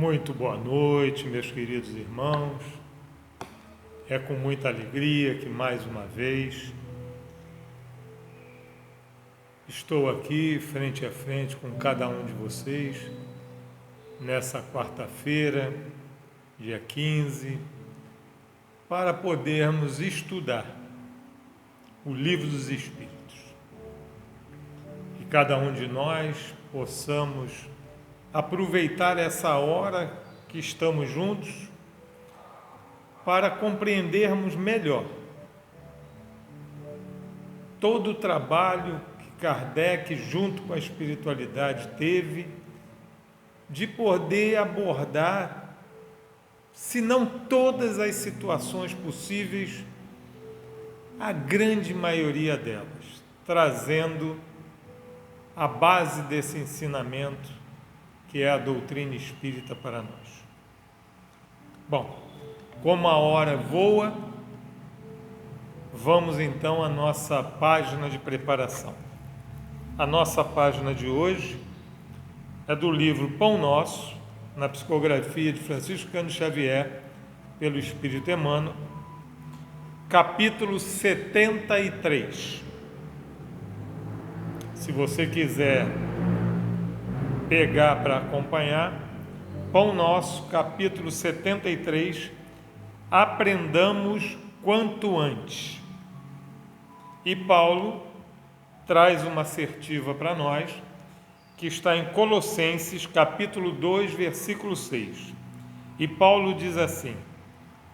Muito boa noite, meus queridos irmãos. É com muita alegria que mais uma vez estou aqui frente a frente com cada um de vocês nessa quarta-feira, dia 15, para podermos estudar o Livro dos Espíritos. Que cada um de nós possamos aproveitar essa hora que estamos juntos para compreendermos melhor todo o trabalho que Kardec, junto com a espiritualidade, teve de poder abordar, se não todas as situações possíveis, a grande maioria delas, trazendo a base desse ensinamento que é a doutrina espírita para nós. Bom, como a hora voa, vamos então à nossa página de preparação. A nossa página de hoje é do livro Pão Nosso, na psicografia de Francisco Cândido Xavier, pelo Espírito Emmanuel, capítulo 73. Se você quiser pegar para acompanhar, Pão Nosso, capítulo 73, aprendamos quanto antes. E Paulo traz uma assertiva para nós, que está em Colossenses, capítulo 2, versículo 6. E Paulo diz assim: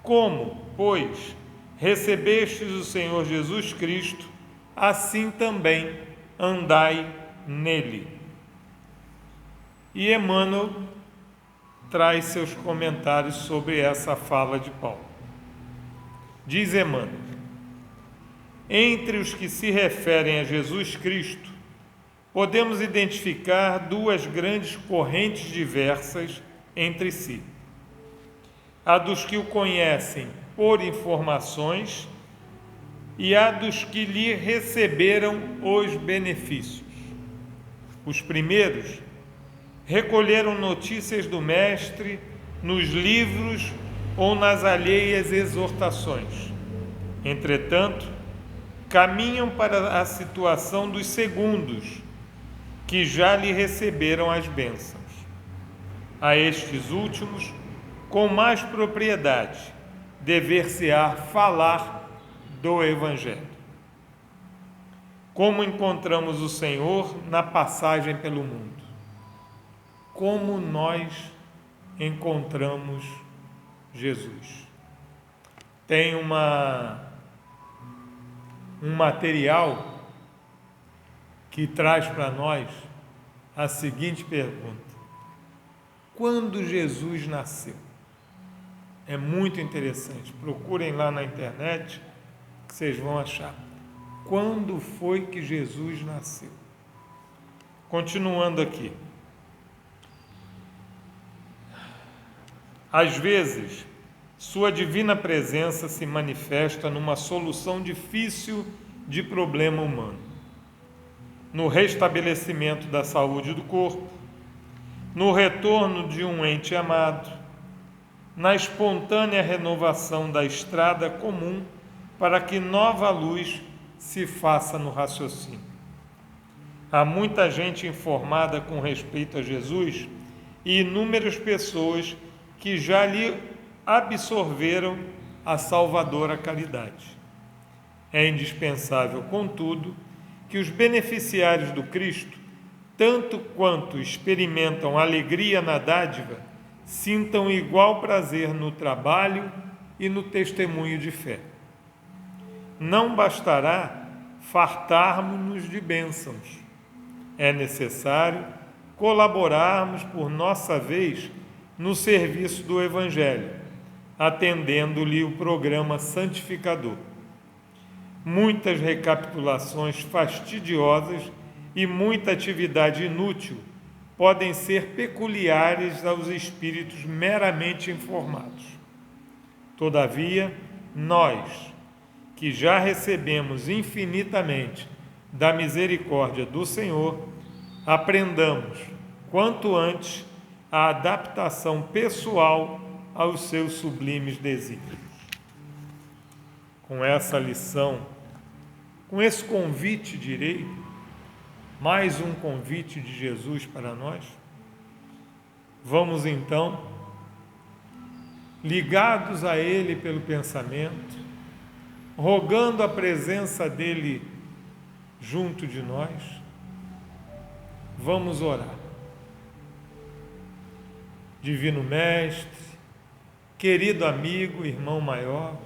como, pois, recebestes o Senhor Jesus Cristo, assim também andai nele. E Emmanuel traz seus comentários sobre essa fala de Paulo. Diz Emmanuel: entre os que se referem a Jesus Cristo, podemos identificar duas grandes correntes diversas entre si. A dos que o conhecem por informações e a dos que lhe receberam os benefícios. Os primeiros recolheram notícias do Mestre nos livros ou nas alheias exortações. Entretanto, caminham para a situação dos segundos, que já lhe receberam as bênçãos. A estes últimos, com mais propriedade, dever-se-á falar do Evangelho. Como encontramos o Senhor na passagem pelo mundo? Como nós encontramos Jesus? Tem um material que traz para nós a seguinte pergunta: quando Jesus nasceu? É muito interessante, procurem lá na internet que vocês vão achar. Quando foi que Jesus nasceu? Continuando aqui. Às vezes, sua divina presença se manifesta numa solução difícil de problema humano, no restabelecimento da saúde do corpo, no retorno de um ente amado, na espontânea renovação da estrada comum para que nova luz se faça no raciocínio. Há muita gente informada com respeito a Jesus e inúmeras pessoas que já lhe absorveram a salvadora caridade. É indispensável, contudo, que os beneficiários do Cristo, tanto quanto experimentam alegria na dádiva, sintam igual prazer no trabalho e no testemunho de fé. Não bastará fartarmos-nos de bênçãos. É necessário colaborarmos por nossa vez no serviço do Evangelho, atendendo-lhe o programa santificador. Muitas recapitulações fastidiosas e muita atividade inútil podem ser peculiares aos espíritos meramente informados. Todavia, nós, que já recebemos infinitamente da misericórdia do Senhor, aprendamos, quanto antes, a adaptação pessoal aos seus sublimes desígnios. Com essa lição, com esse convite, direi, mais um convite de Jesus para nós, vamos então, ligados a Ele pelo pensamento, rogando a presença dEle junto de nós, vamos orar. Divino Mestre, querido amigo, irmão maior,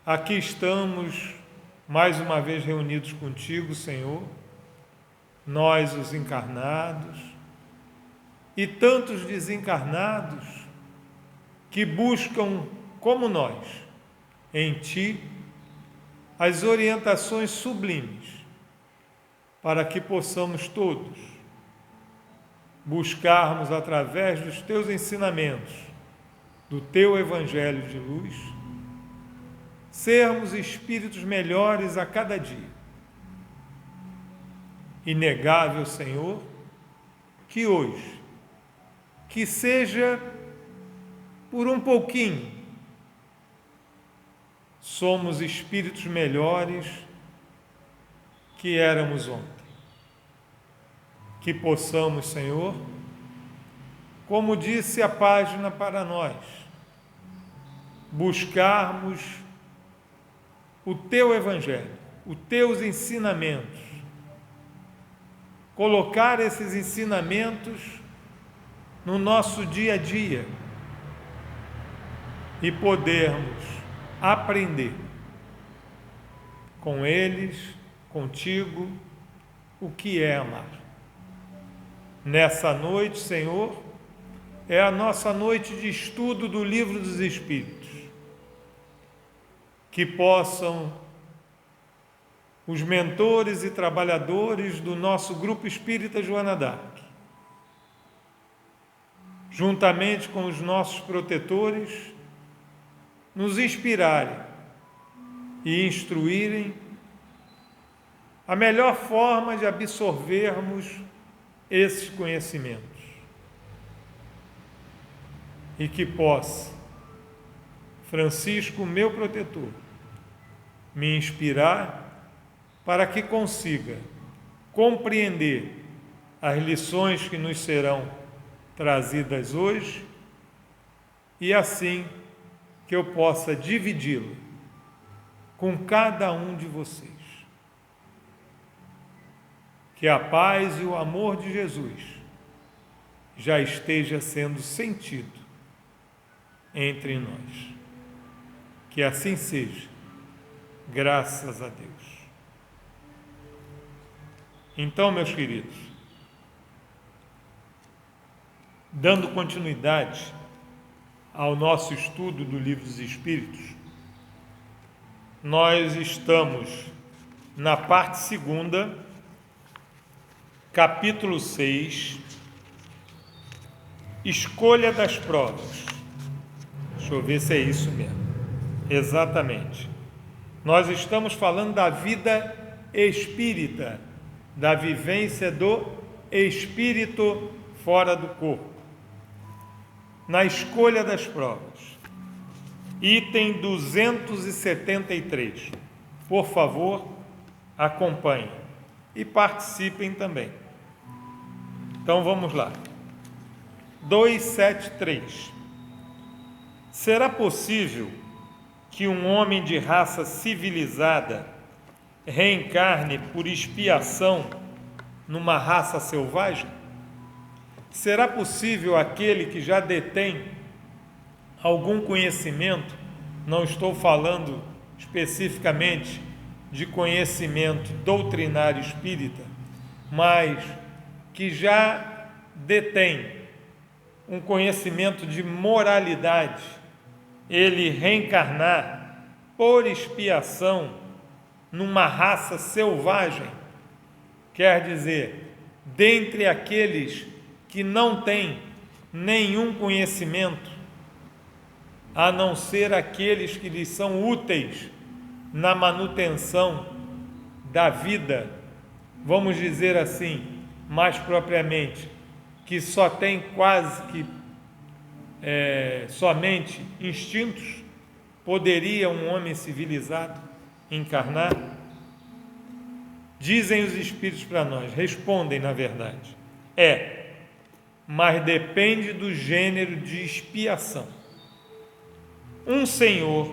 aqui estamos mais uma vez reunidos contigo, Senhor, nós os encarnados e tantos desencarnados que buscam, como nós, em Ti, as orientações sublimes para que possamos todos buscarmos através dos Teus ensinamentos, do Teu Evangelho de luz, sermos espíritos melhores a cada dia. Inegável, Senhor, que hoje, que seja por um pouquinho, somos espíritos melhores que éramos ontem. Que possamos, Senhor, como disse a página para nós, buscarmos o Teu Evangelho, os Teus ensinamentos, colocar esses ensinamentos no nosso dia a dia e podermos aprender com eles, contigo, o que é amar. Nessa noite, Senhor, é a nossa noite de estudo do Livro dos Espíritos. Que possam os mentores e trabalhadores do nosso Grupo Espírita Joana d'Arc, juntamente com os nossos protetores, nos inspirarem e instruírem a melhor forma de absorvermos esses conhecimentos. E que possa Francisco, meu protetor, me inspirar para que consiga compreender as lições que nos serão trazidas hoje e assim que eu possa dividi-lo com cada um de vocês. Que a paz e o amor de Jesus já esteja sendo sentido entre nós. Que assim seja, graças a Deus. Então, meus queridos, dando continuidade ao nosso estudo do Livro dos Espíritos, nós estamos na parte 2ª, capítulo 6, Escolha das Provas. Deixa eu ver se é isso mesmo. Exatamente. Nós estamos falando da vida espírita, da vivência do espírito fora do corpo. Na escolha das provas. Item 273. Por favor, acompanhem e participem também. Então vamos lá. 273. Será possível que um homem de raça civilizada reencarne por expiação numa raça selvagem? Será possível aquele que já detém algum conhecimento, não estou falando especificamente de conhecimento doutrinário espírita, mas que já detém um conhecimento de moralidade, ele reencarnar por expiação numa raça selvagem? Quer dizer, dentre aqueles que não têm nenhum conhecimento, a não ser aqueles que lhes são úteis na manutenção da vida, vamos dizer assim, mais propriamente, que só tem quase que somente instintos, poderia um homem civilizado encarnar? Dizem os Espíritos para nós, respondem na verdade, mas depende do gênero de expiação. Um senhor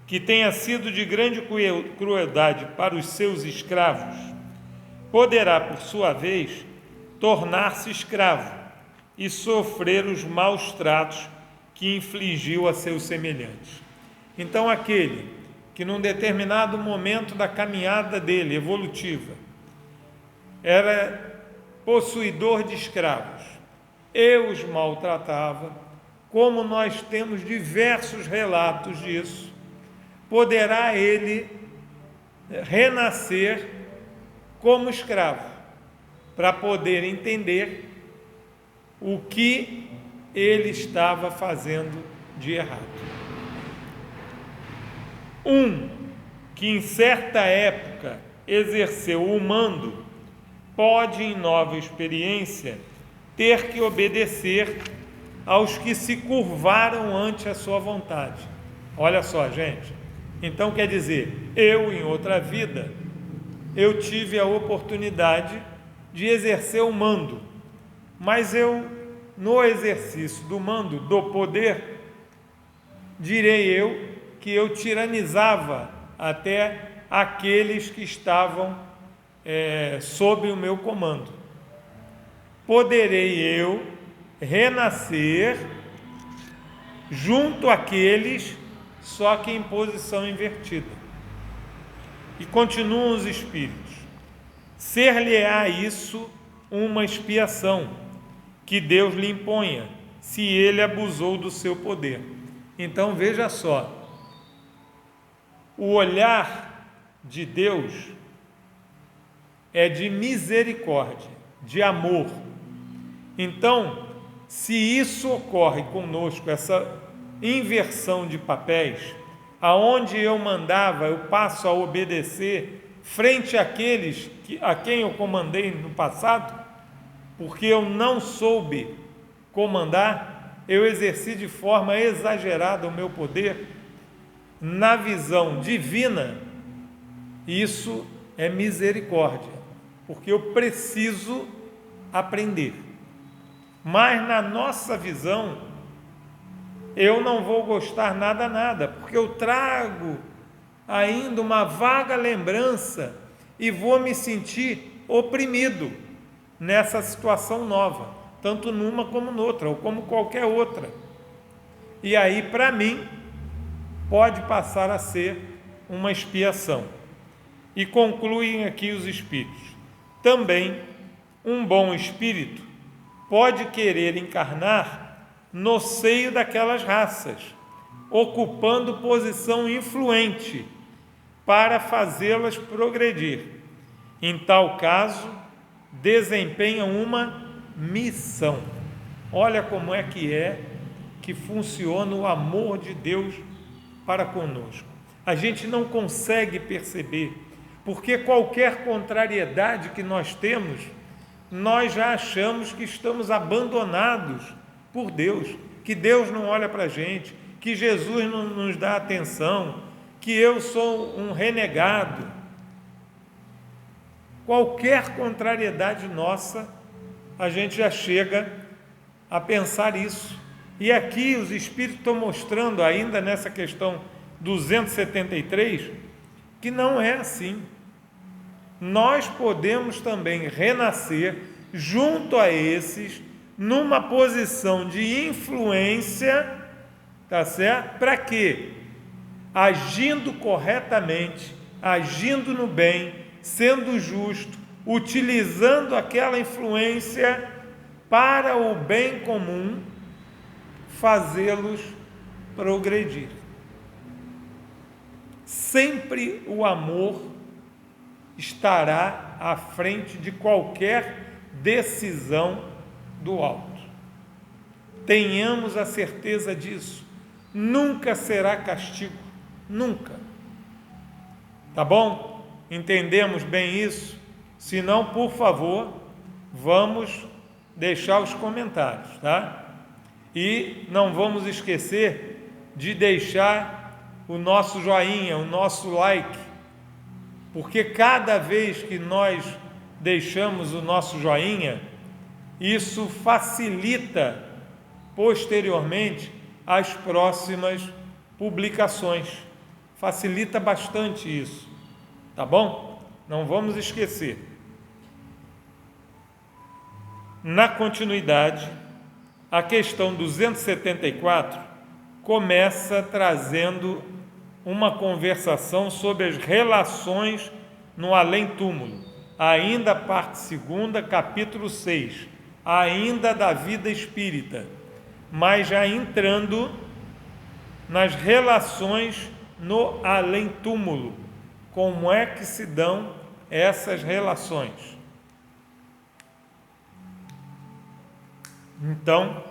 que tenha sido de grande crueldade para os seus escravos, poderá, por sua vez, tornar-se escravo e sofrer os maus tratos que infligiu a seus semelhantes. Então, aquele que num determinado momento da caminhada dele, evolutiva, era possuidor de escravos, e os maltratava, como nós temos diversos relatos disso, poderá ele renascer como escravo, para poder entender o que ele estava fazendo de errado. Um que em certa época exerceu o mando, pode em nova experiência ter que obedecer aos que se curvaram ante a sua vontade. Olha só, gente. Então quer dizer, eu em outra vida, eu tive a oportunidade de exercer o mando, mas eu, no exercício do mando, do poder, direi eu que eu tiranizava até aqueles que estavam sob o meu comando. Poderei eu renascer junto àqueles, só que em posição invertida. E continuam os Espíritos. Ser-lhe-á isso uma expiação que Deus lhe imponha, se ele abusou do seu poder. Então veja só, o olhar de Deus é de misericórdia, de amor. Então, se isso ocorre conosco, essa inversão de papéis, aonde eu mandava, eu passo a obedecer frente àqueles a quem eu comandei no passado, porque eu não soube comandar, eu exerci de forma exagerada o meu poder. Na visão divina, isso é misericórdia, porque eu preciso aprender. Mas na nossa visão, eu não vou gostar nada, porque eu trago ainda uma vaga lembrança e vou me sentir oprimido nessa situação nova, tanto numa como noutra, ou como qualquer outra. E aí, para mim, pode passar a ser uma expiação. E concluem aqui os Espíritos. Também, um bom espírito pode querer encarnar no seio daquelas raças, ocupando posição influente para fazê-las progredir. Em tal caso, desempenham uma missão. Olha como é que funciona o amor de Deus para conosco. A gente não consegue perceber, porque qualquer contrariedade que nós temos, nós já achamos que estamos abandonados por Deus, que Deus não olha para a gente, que Jesus não nos dá atenção, que eu sou um renegado. Qualquer contrariedade nossa, a gente já chega a pensar isso. E aqui os Espíritos estão mostrando, ainda nessa questão 273, que não é assim. Nós podemos também renascer junto a esses, numa posição de influência, tá certo? Para quê? Agindo corretamente, agindo no bem, sendo justo, utilizando aquela influência para o bem comum, fazê-los progredir. Sempre o amor estará à frente de qualquer decisão do alto. Tenhamos a certeza disso. Nunca será castigo, nunca. Tá bom? Entendemos bem isso? Se não, por favor, vamos deixar os comentários, tá? E não vamos esquecer de deixar o nosso joinha, o nosso like, porque cada vez que nós deixamos o nosso joinha, isso facilita posteriormente as próximas publicações. Facilita bastante isso, tá bom? Não vamos esquecer. Na continuidade, a questão 274 começa trazendo uma conversação sobre as relações no além-túmulo, ainda parte 2ª, capítulo 6, ainda da vida espírita, mas já entrando nas relações no além-túmulo. Como é que se dão essas relações? Então,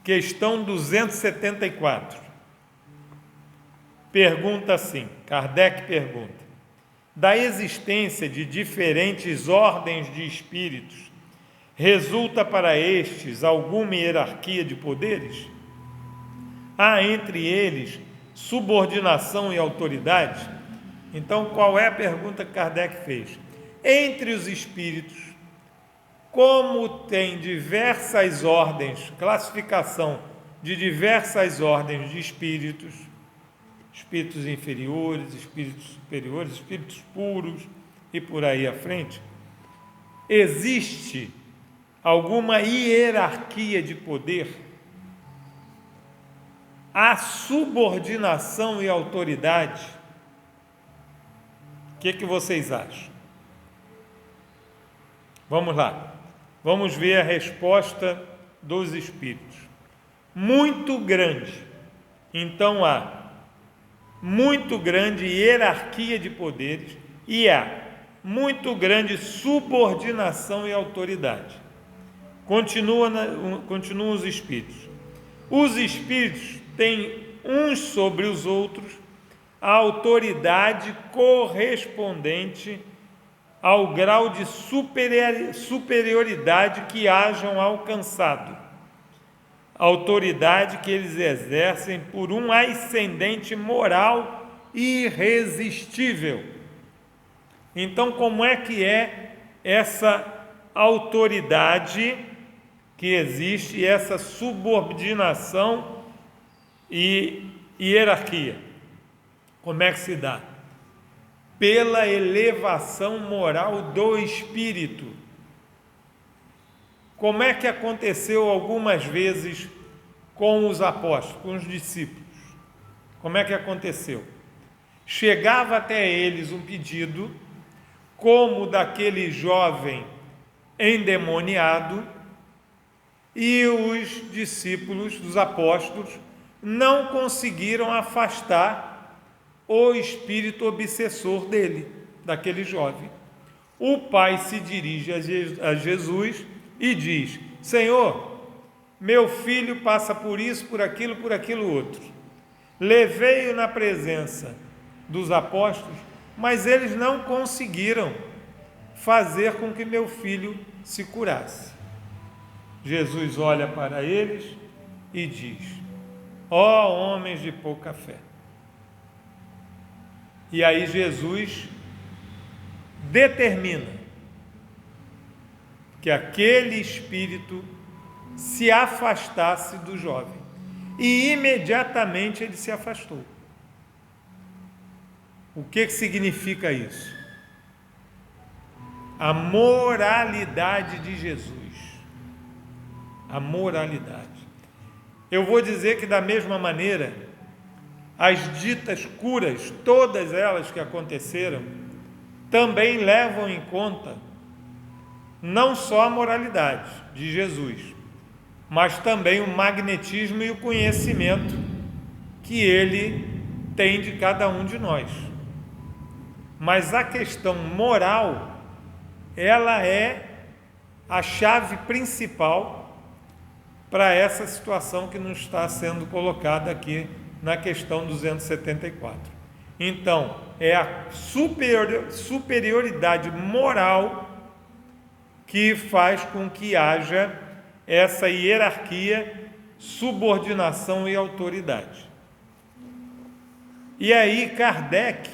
questão 274. Pergunta assim, Kardec pergunta: da existência de diferentes ordens de espíritos, resulta para estes alguma hierarquia de poderes? Há entre eles subordinação e autoridade? Então, qual é a pergunta que Kardec fez? Entre os espíritos, como tem diversas ordens, classificação de diversas ordens de espíritos, espíritos inferiores, espíritos superiores, espíritos puros e por aí à frente, existe alguma hierarquia de poder? Há subordinação e autoridade? O que vocês acham? Vamos lá. Vamos ver a resposta dos espíritos. Muito grande. Então há muito grande hierarquia de poderes e há muito grande subordinação e autoridade. Continuam os espíritos. Os espíritos têm uns sobre os outros a autoridade correspondente ao grau de superioridade que hajam alcançado, autoridade que eles exercem por um ascendente moral irresistível. Então, como é que é essa autoridade que existe, essa subordinação e hierarquia? Como é que se dá? Pela elevação moral do espírito. Como é que aconteceu algumas vezes com os apóstolos, com os discípulos? Como é que aconteceu? Chegava até eles um pedido, como daquele jovem endemoniado, e os discípulos, os apóstolos, não conseguiram afastar o espírito obsessor dele, daquele jovem. O pai se dirige a Jesus e diz: Senhor, meu filho passa por isso, por aquilo outro. Levei-o na presença dos apóstolos, mas eles não conseguiram fazer com que meu filho se curasse. Jesus olha para eles e diz: ó homens de pouca fé. E aí Jesus determina que aquele espírito se afastasse do jovem. E imediatamente ele se afastou. O que significa isso? A moralidade de Jesus. A moralidade. Eu vou dizer que da mesma maneira, as ditas curas, todas elas que aconteceram, também levam em conta não só a moralidade de Jesus, mas também o magnetismo e o conhecimento que ele tem de cada um de nós. Mas a questão moral, ela é a chave principal para essa situação que nos está sendo colocada aqui na questão 274. Então, é a superioridade moral que faz com que haja essa hierarquia, subordinação e autoridade. E aí Kardec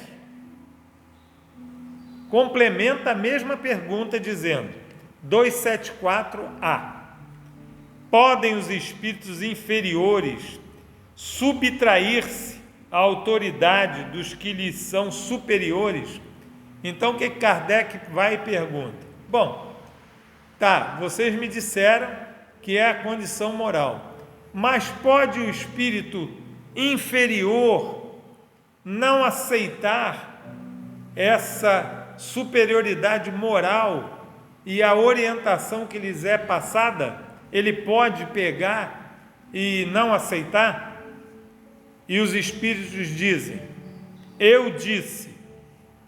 complementa a mesma pergunta dizendo, 274A, podem os espíritos inferiores subtrair-se à autoridade dos que lhes são superiores? Então o que Kardec vai e pergunta? Bom, tá, vocês me disseram que é a condição moral, mas pode o espírito inferior não aceitar essa superioridade moral e a orientação que lhes é passada? Ele pode pegar e não aceitar? E os espíritos dizem, eu disse,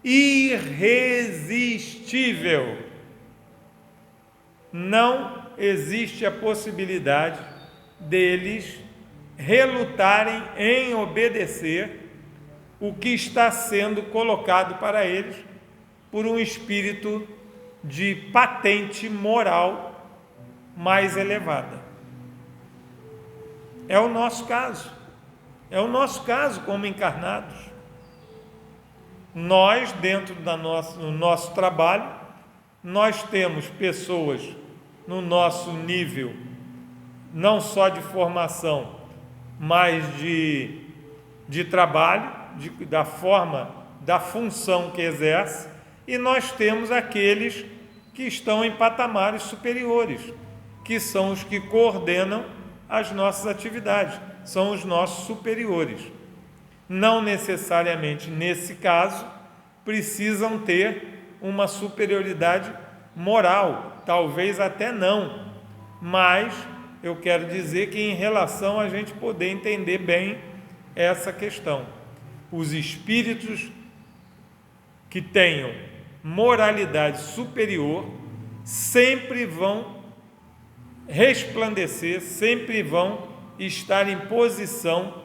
irresistível. Não existe a possibilidade deles relutarem em obedecer o que está sendo colocado para eles por um espírito de patente moral mais elevada. É o nosso caso. É o nosso caso como encarnados. Nós, dentro do nosso trabalho, nós temos pessoas no nosso nível, não só de formação, mas de trabalho, da forma, da função que exerce, e nós temos aqueles que estão em patamares superiores, que são os que coordenam as nossas atividades, são os nossos superiores. Não necessariamente, nesse caso, precisam ter uma superioridade moral, talvez até não, mas eu quero dizer que em relação a gente poder entender bem essa questão, os espíritos que tenham moralidade superior sempre vão resplandecer, sempre vão estar em posição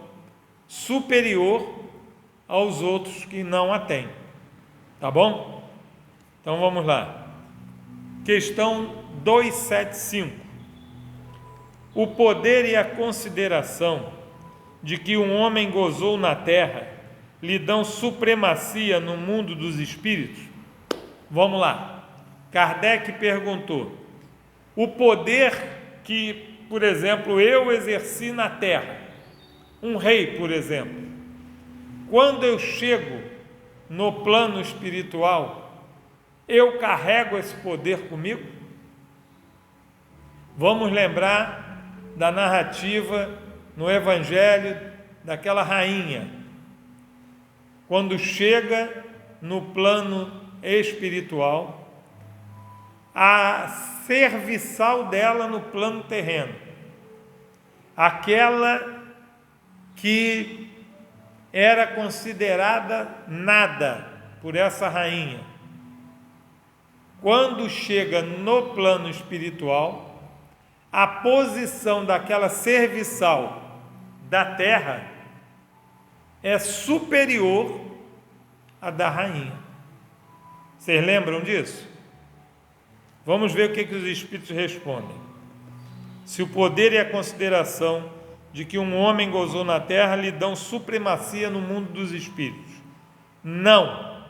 superior aos outros que não a têm. Tá bom? Então vamos lá. Questão 275. O poder e a consideração de que um homem gozou na terra lhe dão supremacia no mundo dos espíritos? Vamos lá. Kardec perguntou: o poder que, por exemplo, eu exerci na terra, um rei, por exemplo, quando eu chego no plano espiritual, eu carrego esse poder comigo? Vamos lembrar da narrativa no Evangelho daquela rainha, quando chega no plano espiritual, a serviçal dela no plano terreno, aquela que era considerada nada por essa rainha, quando chega no plano espiritual, a posição daquela serviçal da terra é superior à da rainha. Vocês lembram disso? Vamos ver o que os espíritos respondem. Se o poder e a consideração de que um homem gozou na terra lhe dão supremacia no mundo dos espíritos? Não.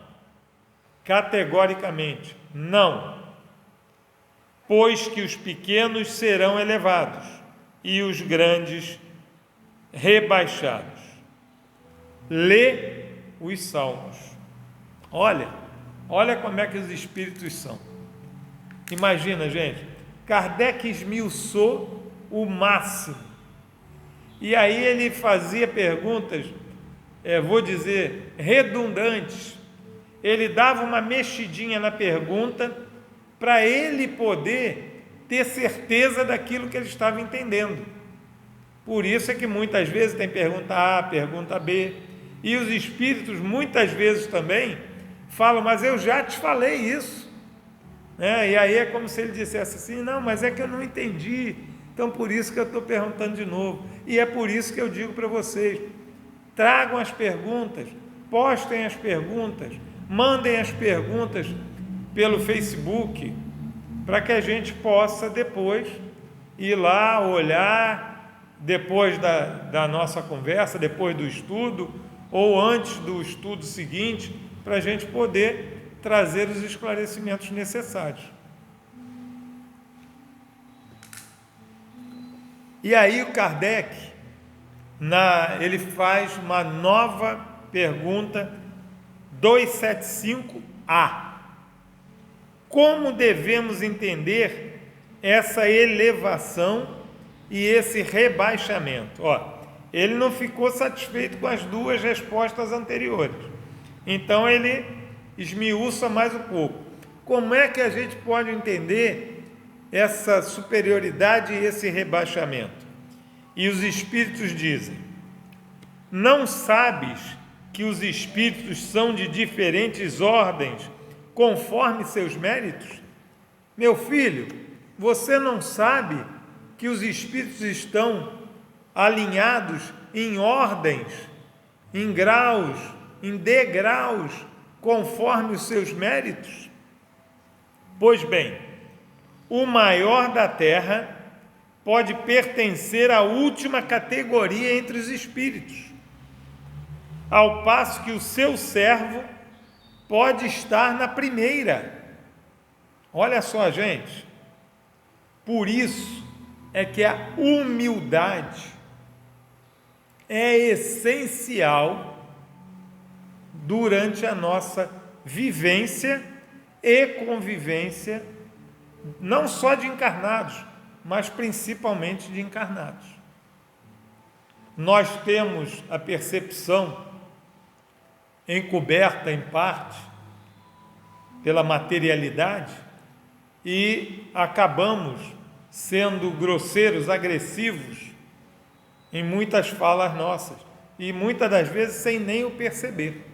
Categoricamente, não. Pois que os pequenos serão elevados e os grandes rebaixados. Lê os Salmos. Olha como é que os espíritos são. Imagina, gente, Kardec esmiuçou o máximo. E aí ele fazia perguntas, vou dizer, redundantes. Ele dava uma mexidinha na pergunta para ele poder ter certeza daquilo que ele estava entendendo. Por isso é que muitas vezes tem pergunta A, pergunta B, e os espíritos muitas vezes também falam, mas eu já te falei isso. E aí é como se ele dissesse assim, não, mas é que eu não entendi, então por isso que eu estou perguntando de novo. E é por isso que eu digo para vocês, tragam as perguntas, postem as perguntas, mandem as perguntas pelo Facebook, para que a gente possa depois ir lá olhar depois da nossa conversa, depois do estudo, ou antes do estudo seguinte, para a gente poder trazer os esclarecimentos necessários. E aí o Kardec, ele faz uma nova pergunta, 275A. Como devemos entender essa elevação e esse rebaixamento? Ele não ficou satisfeito com as duas respostas anteriores. Então ele esmiuça mais um pouco. Como é que a gente pode entender essa superioridade e esse rebaixamento? E os espíritos dizem: não sabes que os espíritos são de diferentes ordens conforme seus méritos? Meu filho, você não sabe que os espíritos estão alinhados em ordens, em graus, em degraus, conforme os seus méritos? Pois bem, o maior da terra pode pertencer à última categoria entre os espíritos, ao passo que o seu servo pode estar na primeira. Olha só, gente, por isso é que a humildade é essencial durante a nossa vivência e convivência, não só de encarnados, mas principalmente de encarnados. Nós temos a percepção encoberta em parte pela materialidade e acabamos sendo grosseiros, agressivos em muitas falas nossas e muitas das vezes sem nem o perceber.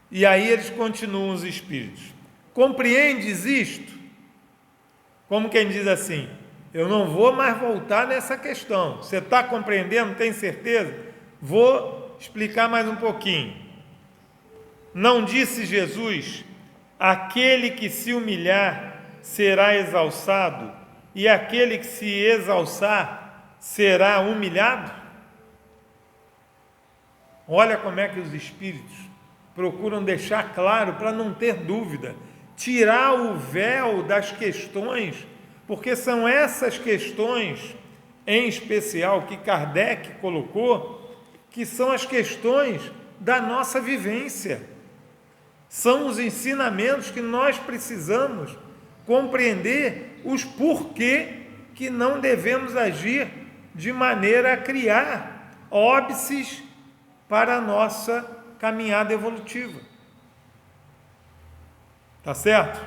E aí eles continuam, os espíritos: compreendes isto? Como quem diz assim: eu não vou mais voltar nessa questão. Você está compreendendo? Tem certeza? Vou explicar mais um pouquinho. Não disse Jesus: aquele que se humilhar será exalçado, e aquele que se exalçar será humilhado? Olha como é que os espíritos procuram deixar claro, para não ter dúvida, tirar o véu das questões, porque são essas questões, em especial, que Kardec colocou, que são as questões da nossa vivência. São os ensinamentos que nós precisamos compreender, os porquê que não devemos agir de maneira a criar óbices para a nossa caminhada evolutiva. Tá certo?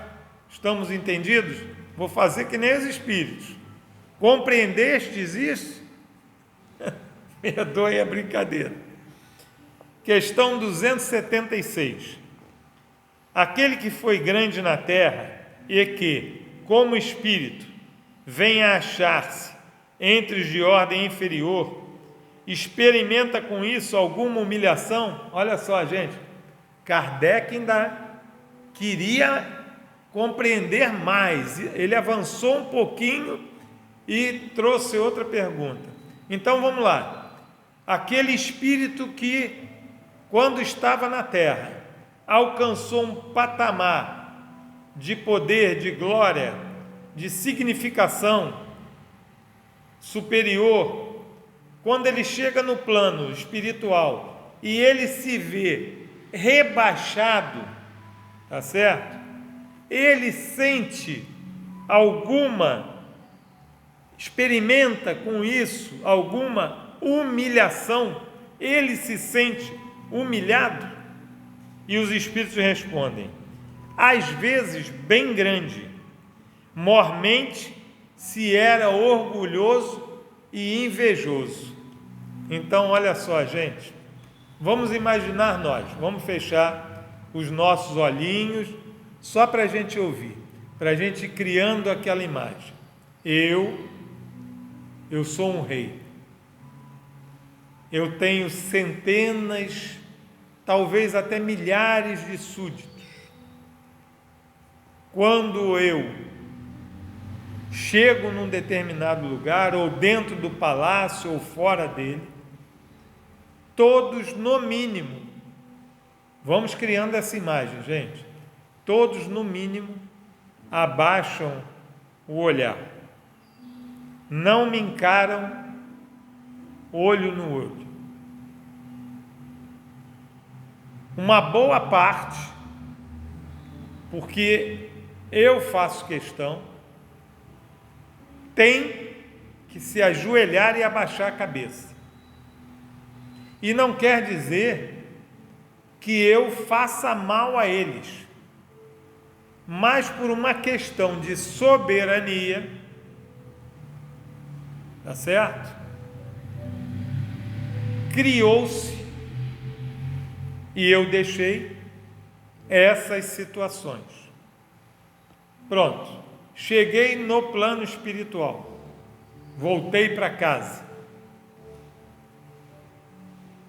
Estamos entendidos? Vou fazer que nem os espíritos. Compreendestes isso? Perdoe a brincadeira. Questão 276. Aquele que foi grande na terra e que, como espírito, vem a achar-se entre os de ordem inferior, experimenta com isso alguma humilhação? Olha só, gente, Kardec ainda queria compreender mais, ele avançou um pouquinho e trouxe outra pergunta. Então vamos lá. Aquele espírito que, quando estava na terra, alcançou um patamar de poder, de glória, de significação superior, quando ele chega no plano espiritual e ele se vê rebaixado, tá certo? Ele sente experimenta com isso alguma humilhação, ele se sente humilhado? E os espíritos respondem: às vezes bem grande, mormente se era orgulhoso e invejoso. Então, olha só, gente, vamos imaginar vamos fechar os nossos olhinhos, só para a gente ouvir, para a gente ir criando aquela imagem. Eu sou um rei, eu tenho centenas, talvez até milhares de súditos. Quando eu chego num determinado lugar, ou dentro do palácio, ou fora dele, todos, no mínimo, vamos criando essa imagem, gente, todos, no mínimo, abaixam o olhar, não me encaram olho no olho. Uma boa parte, porque eu faço questão, tem que se ajoelhar e abaixar a cabeça. E não quer dizer que eu faça mal a eles, mas por uma questão de soberania, tá certo? Criou-se, e eu deixei essas situações. Pronto, cheguei no plano espiritual, voltei para casa,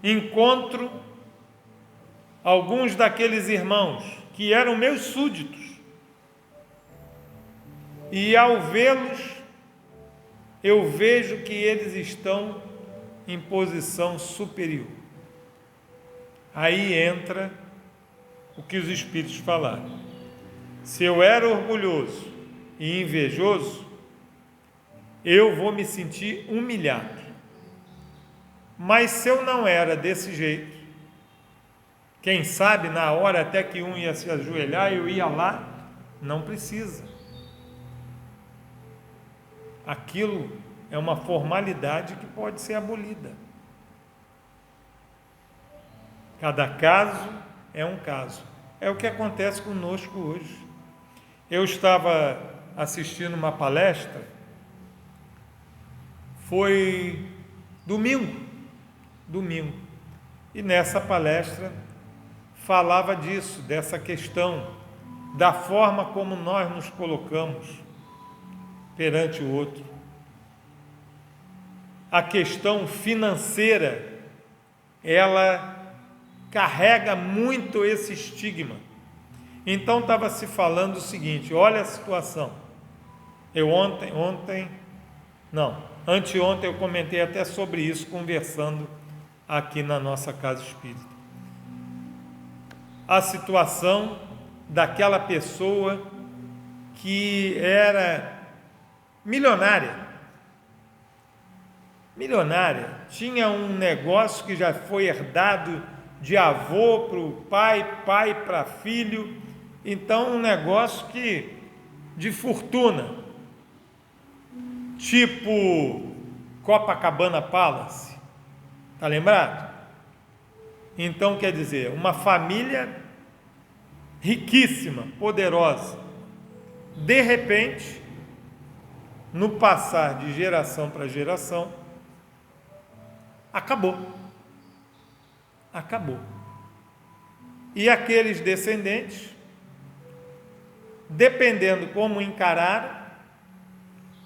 encontro alguns daqueles irmãos que eram meus súditos, e ao vê-los, eu vejo que eles estão em posição superior. Aí entra o que os Espíritos falaram. Se eu era orgulhoso e invejoso, eu vou me sentir humilhado. Mas se eu não era desse jeito, quem sabe na hora até que um ia se ajoelhar, eu ia lá, não precisa. Aquilo é uma formalidade que pode ser abolida. Cada caso é um caso. É o que acontece conosco hoje. Eu estava assistindo uma palestra, foi domingo, e nessa palestra falava disso, dessa questão, da forma como nós nos colocamos perante o outro. A questão financeira, ela carrega muito esse estigma. Então estava se falando o seguinte, olha a situação. Anteontem eu comentei até sobre isso, conversando aqui na nossa casa espírita. A situação daquela pessoa que era milionária, tinha um negócio que já foi herdado de avô para o pai, pai para filho, então um negócio de fortuna, tipo Copacabana Palace, tá lembrado? Então quer dizer, uma família riquíssima, poderosa, de repente, no passar de geração para geração, acabou. E aqueles descendentes, dependendo como encararam,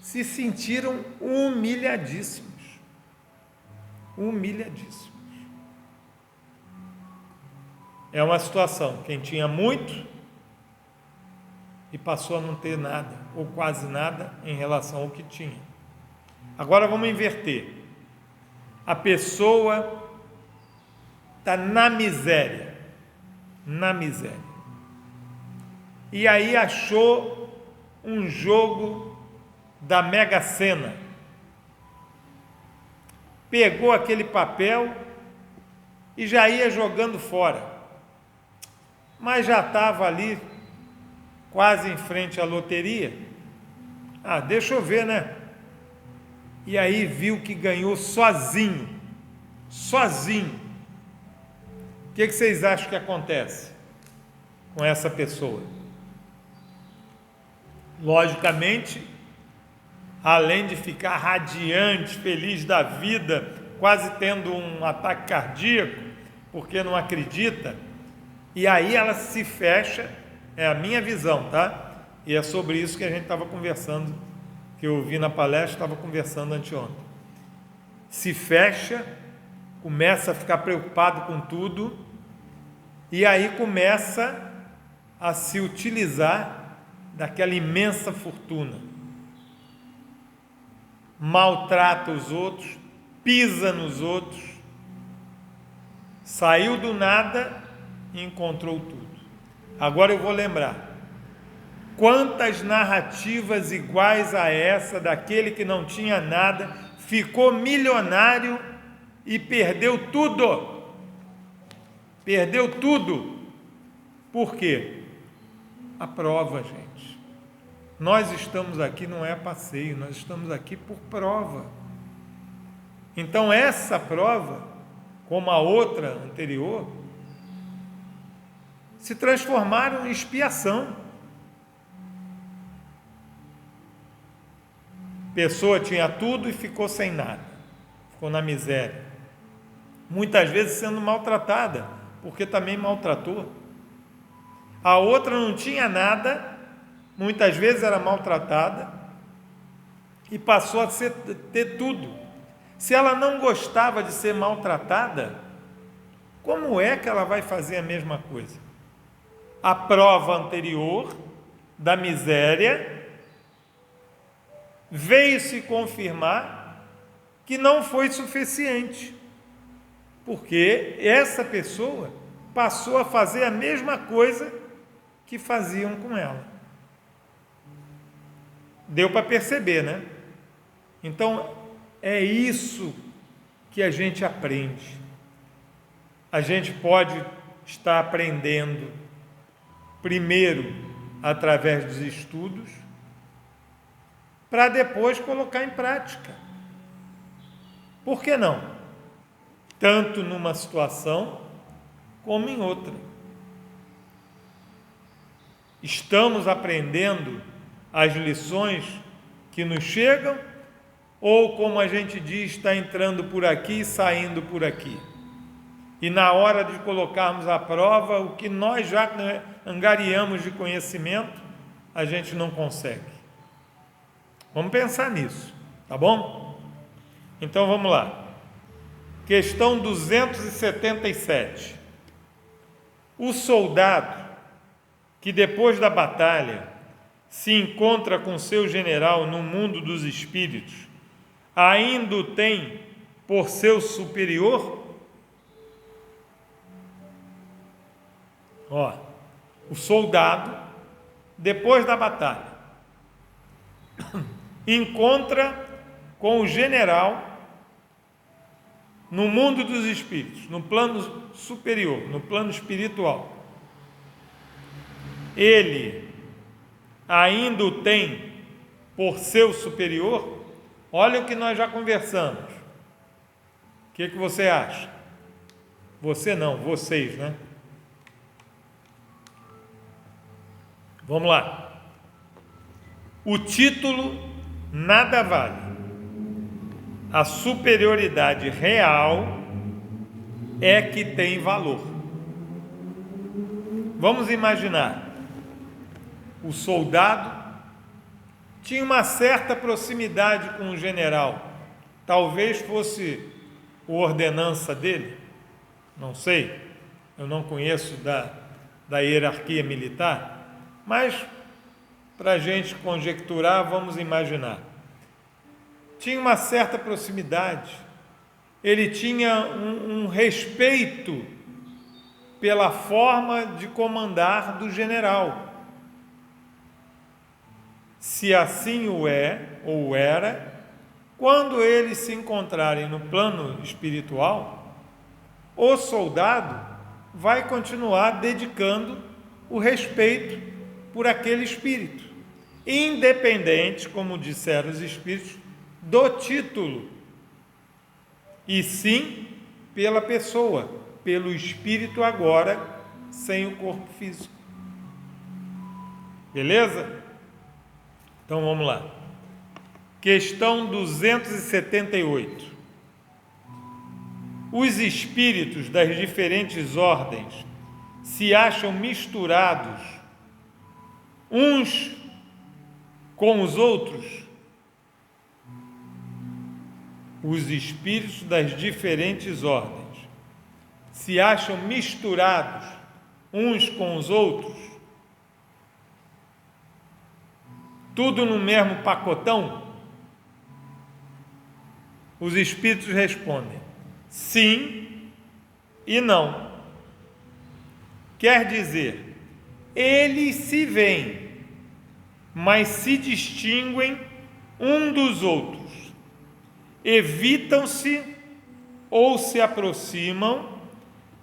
se sentiram humilhadíssimos. É uma situação, quem tinha muito e passou a não ter nada, ou quase nada, em relação ao que tinha. Agora vamos inverter. A pessoa está na miséria. E aí achou um jogo da Mega Sena. Pegou aquele papel e já ia jogando fora. Mas já estava ali, quase em frente à loteria. Deixa eu ver, né? E aí viu que ganhou sozinho. O que vocês acham que acontece com essa pessoa? Logicamente, além de ficar radiante, feliz da vida, quase tendo um ataque cardíaco, porque não acredita, e aí ela se fecha, é a minha visão, tá? E é sobre isso que a gente estava conversando, que eu vi na palestra, estava conversando anteontem. Se fecha, começa a ficar preocupado com tudo, e aí começa a se utilizar daquela imensa fortuna. maltrata os outros, pisa nos outros, saiu do nada e encontrou tudo. Agora eu vou lembrar. Quantas narrativas iguais a essa daquele que não tinha nada, ficou milionário e perdeu tudo. Perdeu tudo. Por quê? A prova, gente. Nós estamos aqui, não é passeio, nós estamos aqui por prova. Então essa prova, como a outra anterior, se transformaram em expiação. Pessoa tinha tudo e ficou sem nada, ficou na miséria, muitas vezes sendo maltratada, porque também maltratou. A outra não tinha nada, muitas vezes era maltratada e passou a ter tudo. Se ela não gostava de ser maltratada, como é que ela vai fazer a mesma coisa? A prova anterior da miséria veio se confirmar que não foi suficiente, porque essa pessoa passou a fazer a mesma coisa que faziam com ela. Deu para perceber, né? Então, é isso que a gente aprende. A gente pode estar aprendendo, primeiro, através dos estudos, para depois colocar em prática. Por que não? Tanto numa situação como em outra. Estamos aprendendo as lições que nos chegam, ou, como a gente diz, está entrando por aqui e saindo por aqui. E na hora de colocarmos à prova, o que nós já angariamos de conhecimento, a gente não consegue. Vamos pensar nisso, tá bom? Então vamos lá. Questão 277. O soldado que depois da batalha se encontra com seu general no mundo dos espíritos, ainda o tem por seu superior? O soldado, depois da batalha, encontra com o general no mundo dos espíritos, no plano superior, no plano espiritual. Ele ainda o tem por seu superior? Olha o que nós já conversamos. O que você acha? Você não, vocês, né? Vamos lá. O título nada vale. A superioridade real é que tem valor. Vamos imaginar. O soldado tinha uma certa proximidade com o general. Talvez fosse a ordenança dele. Não sei. Eu não conheço da hierarquia militar. Mas, para a gente conjecturar, vamos imaginar. Tinha uma certa proximidade, ele tinha um respeito pela forma de comandar do general. Se assim o é, ou era, quando eles se encontrarem no plano espiritual, o soldado vai continuar dedicando o respeito por aquele espírito, independente, como disseram os espíritos, do título, e sim pela pessoa, pelo espírito agora, sem o corpo físico. Beleza? Então vamos lá. Questão 278. Os espíritos das diferentes ordens se acham misturados uns com os outros? Os espíritos das diferentes ordens se acham misturados uns com os outros? Tudo no mesmo pacotão? Os espíritos respondem sim e não. Quer dizer, eles se veem, mas se distinguem um dos outros, evitam-se ou se aproximam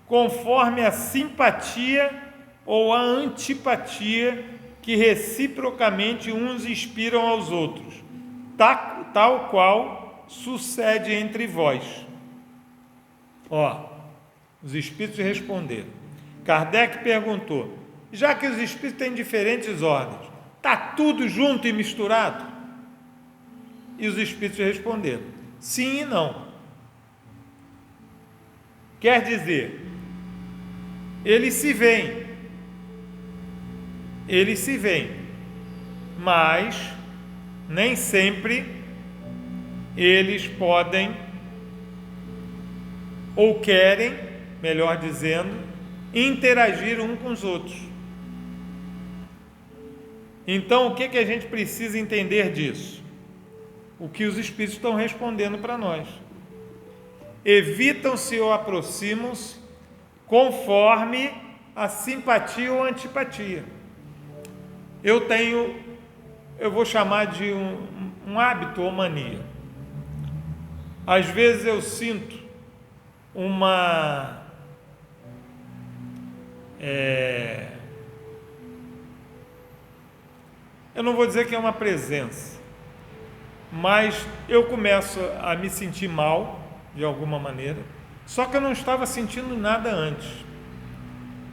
conforme a simpatia ou a antipatia que reciprocamente uns inspiram aos outros, tal qual sucede entre vós. Os espíritos responderam. Kardec perguntou: já que os espíritos têm diferentes ordens, está tudo junto e misturado? E os espíritos responderam: sim e não. Quer dizer, eles se veem, mas nem sempre eles podem ou querem, melhor dizendo, interagir um com os outros. Então, o que a gente precisa entender disso? O que os espíritos estão respondendo para nós. Evitam-se ou aproximam-se conforme a simpatia ou antipatia. Eu vou chamar de um hábito ou mania. Às vezes eu sinto eu não vou dizer que é uma presença, mas eu começo a me sentir mal, de alguma maneira, só que eu não estava sentindo nada antes.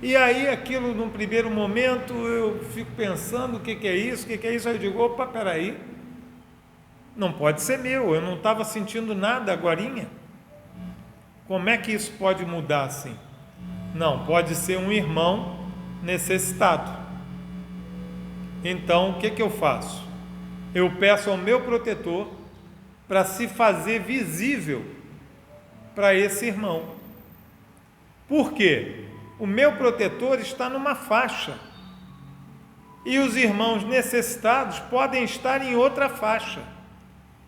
E aí aquilo, num primeiro momento, eu fico pensando, o que é isso, aí eu digo, opa, peraí, não pode ser meu, eu não estava sentindo nada agorinha. Como é que isso pode mudar assim? Não, pode ser um irmão necessitado. Então, o que eu faço? Eu peço ao meu protetor para se fazer visível para esse irmão. Por quê? O meu protetor está numa faixa e os irmãos necessitados podem estar em outra faixa.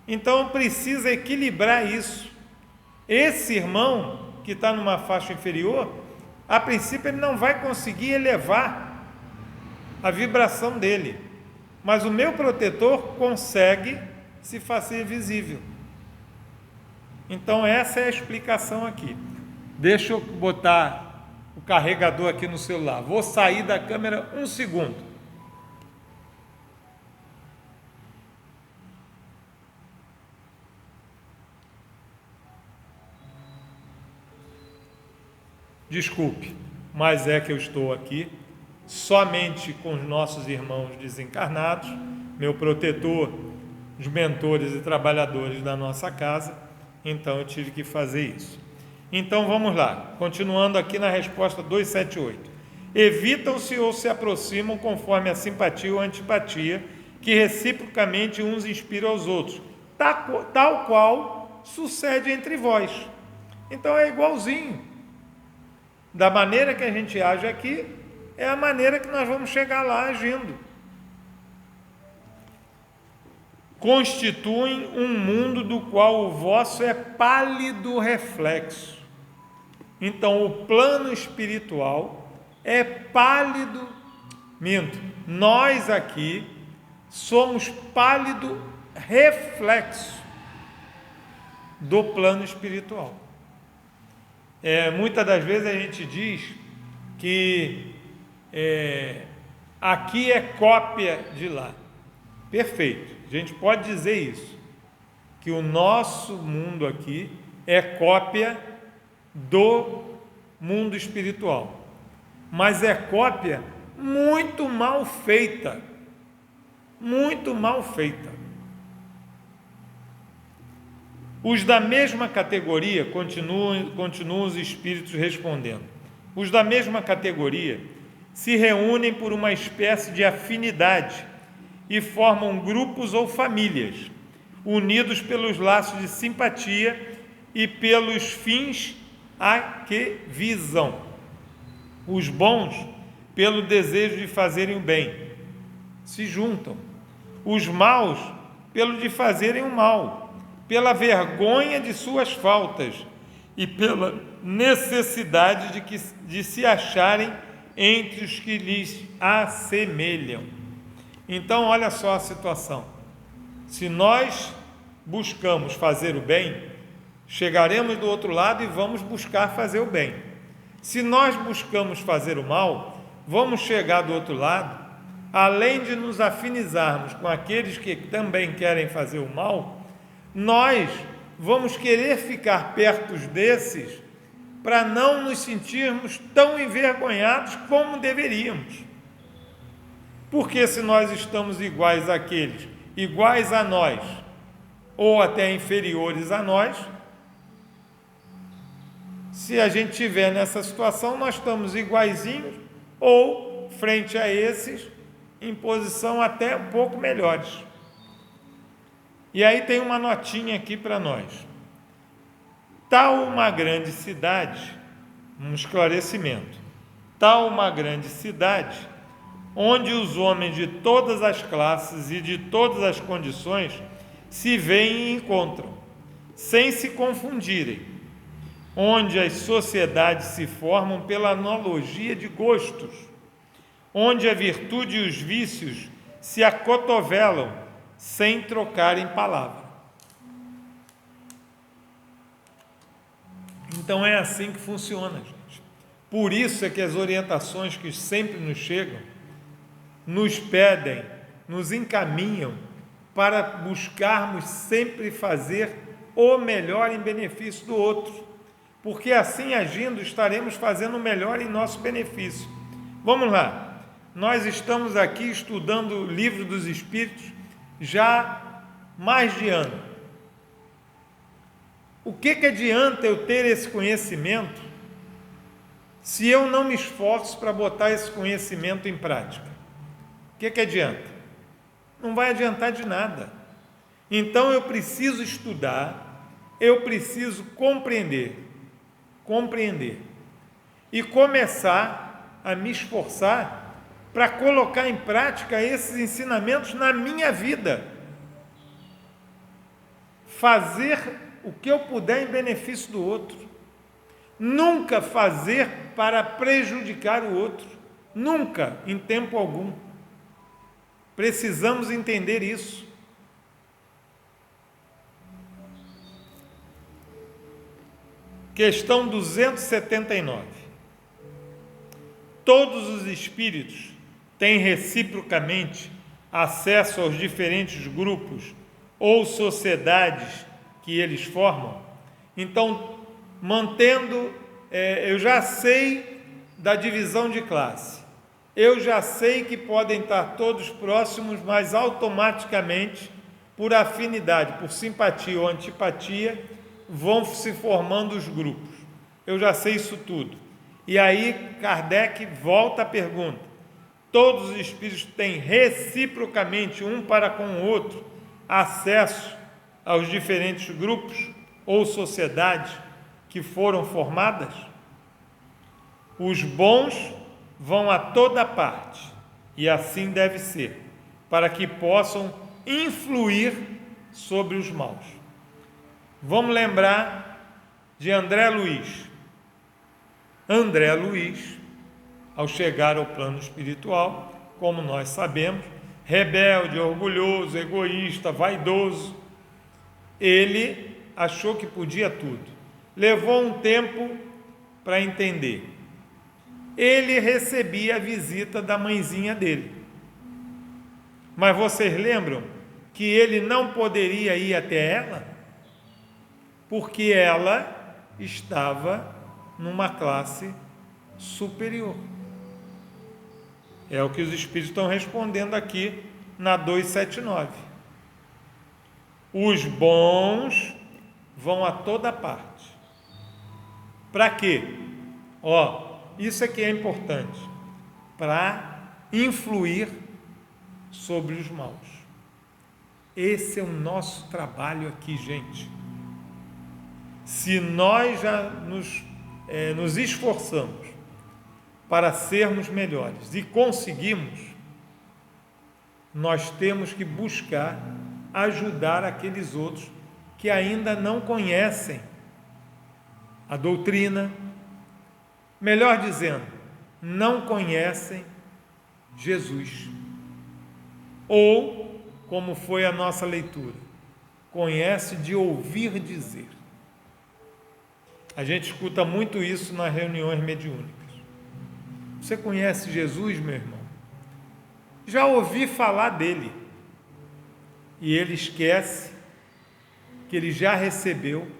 Então, precisa equilibrar isso. Esse irmão que está numa faixa inferior, a princípio ele não vai conseguir elevar a vibração dele, mas o meu protetor consegue se fazer visível. Então essa é a explicação aqui. Deixa eu botar o carregador aqui no celular. Vou sair da câmera um segundo. Desculpe, mas é que eu estou aqui somente com os nossos irmãos desencarnados, meu protetor, os mentores e trabalhadores da nossa casa, então eu tive que fazer isso. Então vamos lá, continuando aqui na resposta 278. Evitam-se ou se aproximam conforme a simpatia ou antipatia que reciprocamente uns inspiram aos outros, tal qual sucede entre vós. Então é igualzinho. Da maneira que a gente age aqui, é a maneira que nós vamos chegar lá agindo. Constituem um mundo do qual o vosso é pálido reflexo. Então, o plano espiritual é pálido. Nós aqui somos pálido reflexo do plano espiritual. Muitas das vezes a gente diz que aqui é cópia de lá. Perfeito, a gente pode dizer isso, que o nosso mundo aqui é cópia do mundo espiritual, mas é cópia muito mal feita, muito mal feita. Os da mesma categoria, continuam os espíritos respondendo, os da mesma categoria se reúnem por uma espécie de afinidade e formam grupos ou famílias, unidos pelos laços de simpatia e pelos fins a que visam. Os bons, pelo desejo de fazerem o bem, se juntam. Os maus, pelo de fazerem o mal, pela vergonha de suas faltas e pela necessidade de se acharem entre os que lhes assemelham. Então, olha só a situação. Se nós buscamos fazer o bem, chegaremos do outro lado e vamos buscar fazer o bem. Se nós buscamos fazer o mal, vamos chegar do outro lado, além de nos afinizarmos com aqueles que também querem fazer o mal, nós vamos querer ficar perto desses para não nos sentirmos tão envergonhados como deveríamos. Porque se nós estamos iguais àqueles, iguais a nós, ou até inferiores a nós, se a gente estiver nessa situação, nós estamos iguaizinhos ou, frente a esses, em posição até um pouco melhores. E aí tem uma notinha aqui para nós. Tal uma grande cidade, um esclarecimento, tal uma grande cidade, onde os homens de todas as classes e de todas as condições se veem e encontram, sem se confundirem, onde as sociedades se formam pela analogia de gostos, onde a virtude e os vícios se acotovelam sem trocarem palavra. Então é assim que funciona, gente. Por isso é que as orientações que sempre nos chegam, nos pedem, nos encaminham para buscarmos sempre fazer o melhor em benefício do outro, porque assim agindo estaremos fazendo o melhor em nosso benefício. Vamos lá, nós estamos aqui estudando o Livro dos Espíritos já há mais de ano. O que adianta eu ter esse conhecimento se eu não me esforço para botar esse conhecimento em prática? O que adianta? Não vai adiantar de nada. Então eu preciso estudar, eu preciso compreender e começar a me esforçar para colocar em prática esses ensinamentos na minha vida. Fazer o que eu puder em benefício do outro. Nunca fazer para prejudicar o outro. Nunca, em tempo algum. Precisamos entender isso. Questão 279. Todos os espíritos têm reciprocamente acesso aos diferentes grupos ou sociedades que eles formam? Então, mantendo, eu já sei da divisão de classe, eu já sei que podem estar todos próximos, mas automaticamente, por afinidade, por simpatia ou antipatia, vão se formando os grupos. Eu já sei isso tudo. E aí Kardec volta à pergunta: todos os espíritos têm reciprocamente, um para com o outro, acesso aos diferentes grupos ou sociedades que foram formadas? Os bons vão a toda parte, e assim deve ser, para que possam influir sobre os maus. Vamos lembrar de André Luiz. André Luiz, ao chegar ao plano espiritual, como nós sabemos, rebelde, orgulhoso, egoísta, vaidoso, ele achou que podia tudo. Levou um tempo para entender. Ele recebia a visita da mãezinha dele. Mas vocês lembram que ele não poderia ir até ela? Porque ela estava numa classe superior. É o que os espíritos estão respondendo aqui na 279. Os bons vão a toda parte. Para quê? Isso aqui é importante. Para influir sobre os maus. Esse é o nosso trabalho aqui, gente. Se nós já nos esforçamos para sermos melhores e conseguimos, nós temos que buscar ajudar aqueles outros que ainda não conhecem a doutrina, melhor dizendo, não conhecem Jesus. Ou, como foi a nossa leitura, conhece de ouvir dizer. A gente escuta muito isso nas reuniões mediúnicas. Você conhece Jesus, meu irmão? Já ouvi falar dele. E ele esquece que ele já recebeu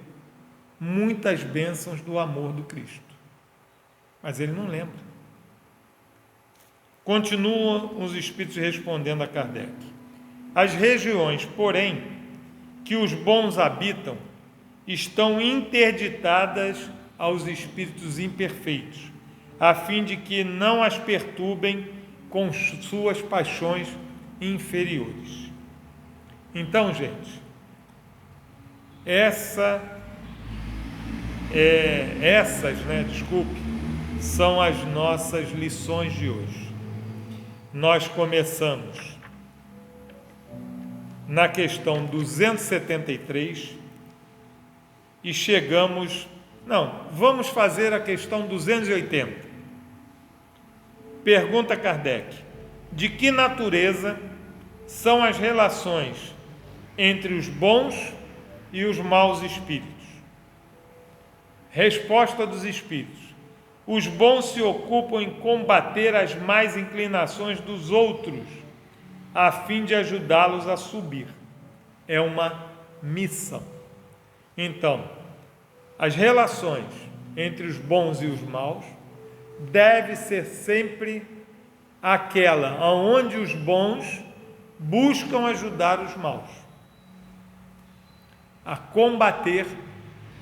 muitas bênçãos do amor do Cristo. Mas ele não lembra. Continuam os espíritos respondendo a Kardec. As regiões, porém, que os bons habitam, estão interditadas aos espíritos imperfeitos, a fim de que não as perturbem com suas paixões inferiores. Então, gente, essas, são as nossas lições de hoje. Nós começamos na questão 273 e chegamos... Não, vamos fazer a questão 280. Pergunta Kardec: de que natureza são as relações entre os bons e os maus espíritos? Resposta dos espíritos: os bons se ocupam em combater as más inclinações dos outros, a fim de ajudá-los a subir. É uma missão. Então, as relações entre os bons e os maus deve ser sempre aquela onde os bons buscam ajudar os maus a combater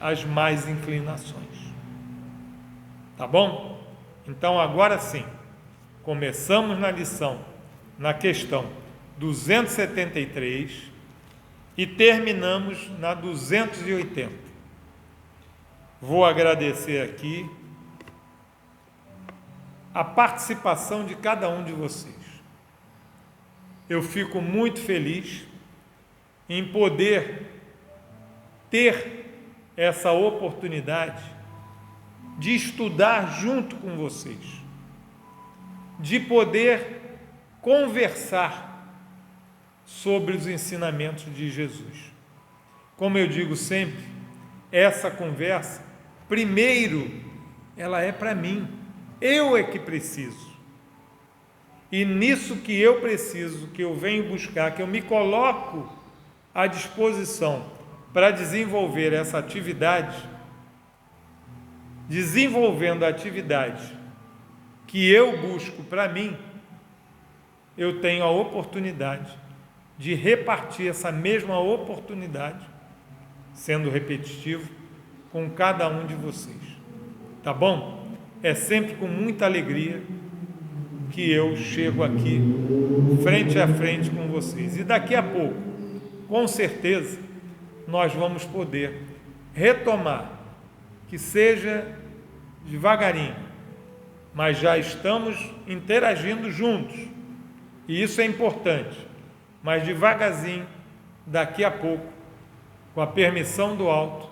as más inclinações. Tá bom? Então, agora sim, começamos na lição, na questão 273 e terminamos na 280. Vou agradecer aqui a participação de cada um de vocês. Eu fico muito feliz em poder ter essa oportunidade de estudar junto com vocês, de poder conversar sobre os ensinamentos de Jesus. Como eu digo sempre, essa conversa, primeiro, ela é para mim. Eu é que preciso. E nisso que eu preciso, que eu venho buscar, que eu me coloco à disposição para desenvolver essa atividade, desenvolvendo a atividade que eu busco para mim, eu tenho a oportunidade de repartir essa mesma oportunidade, sendo repetitivo, com cada um de vocês. Tá bom? É sempre com muita alegria que eu chego aqui, frente a frente com vocês. E daqui a pouco, com certeza, nós vamos poder retomar, que seja devagarinho, mas já estamos interagindo juntos, e isso é importante, mas devagarzinho, daqui a pouco, com a permissão do alto,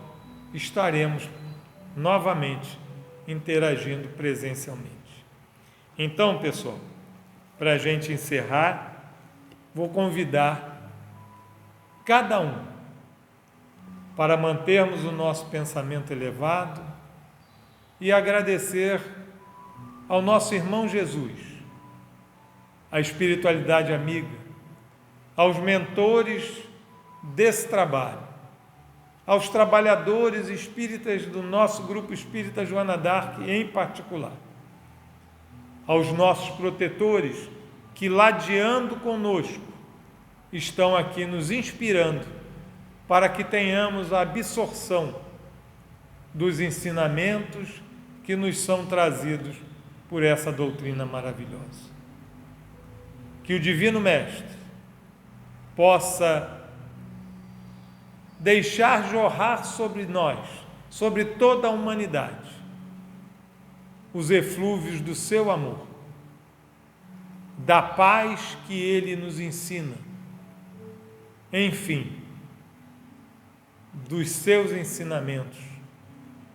estaremos novamente interagindo presencialmente. Então, pessoal, para a gente encerrar, vou convidar cada um para mantermos o nosso pensamento elevado e agradecer ao nosso irmão Jesus, à espiritualidade amiga, aos mentores desse trabalho, aos trabalhadores espíritas do nosso grupo espírita Joana d'Arc em particular, aos nossos protetores que, ladeando conosco, estão aqui nos inspirando para que tenhamos a absorção dos ensinamentos que nos são trazidos por essa doutrina maravilhosa. Que o Divino Mestre possa deixar jorrar sobre nós, sobre toda a humanidade, os eflúvios do seu amor, da paz que ele nos ensina, enfim, dos seus ensinamentos,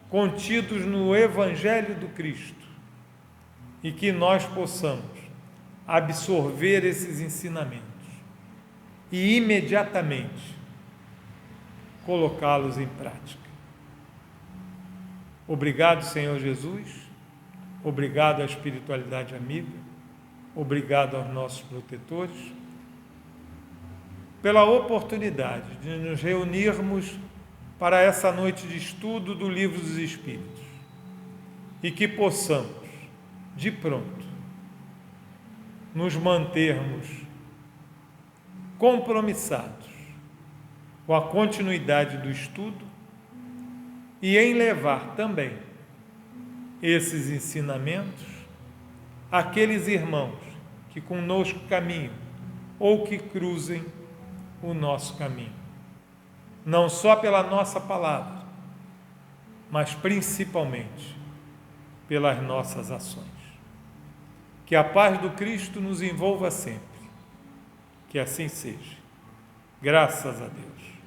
contidos no Evangelho do Cristo, e que nós possamos absorver esses ensinamentos e imediatamente colocá-los em prática. Obrigado, Senhor Jesus, obrigado à espiritualidade amiga, obrigado aos nossos protetores, pela oportunidade de nos reunirmos para essa noite de estudo do Livro dos Espíritos e que possamos, de pronto, nos mantermos compromissados com a continuidade do estudo e em levar também esses ensinamentos àqueles irmãos que conosco caminham ou que cruzem o nosso caminho, não só pela nossa palavra, mas principalmente pelas nossas ações. Que a paz do Cristo nos envolva sempre. Que assim seja. Graças a Deus.